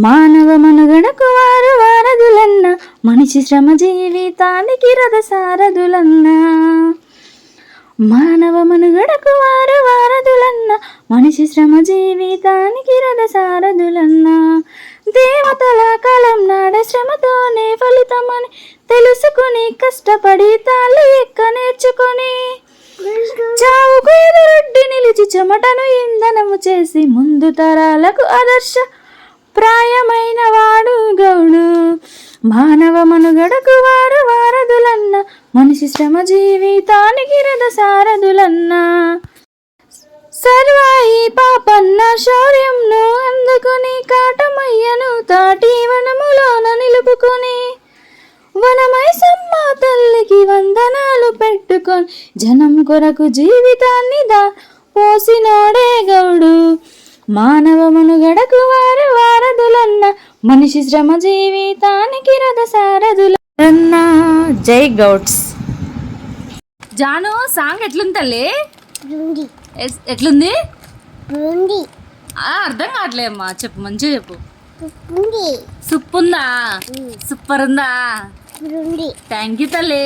మానవ మనుగడకు వారు వారధులన్న, మనిషి శ్రమ జీవితానికి రథ సారథులన్న. మానవ మనుగడకు వారు వారధులన్న, మనిషి శ్రమ జీవితానికి రథ సారథులన్న. దేవతల కాలం నాడే శ్రమతోనే ఫలితమని తెలుసుకుని కష్టపడి తాళ్ళు ఎక్క నేర్చుకొని, చావుకు ఎదురొడ్డి నిలిచి చెమటను ఇంధనము చేసి ముందు తరాలకు ఆదర్శ ప్రాయమైన వాడు గౌడు. మానవ మనుగడకు వారు వారధులన్న, మనిషి శ్రమ జీవితానికి రథ సారథులన్న. సర్వాయి పాపన్న శౌర్యంను అందుకుని కాటమయ్యను తాటి వనములోన నిలుపుకొని, వనమై సమ్మ తల్లికి వందనాలు పెట్టుకొని జనం కొరకు జీవితాన్ని పోసినోడే గౌడు. మానవ మనుగడకు వారు వారధులన్న, మనిషి శ్రమ జీవితానికి రథ సారథులన్న. జై గౌడ్స్. జాను సాంగ్ ఎట్లుంది తల్లి? ఎట్లుంది? అర్థం కావట్లే అమ్మా, చెప్పు మంచిగా చెప్పు. సుప్పు ఉందా? సూపర్ ఉందా? థ్యాంక్ యూ తల్లి.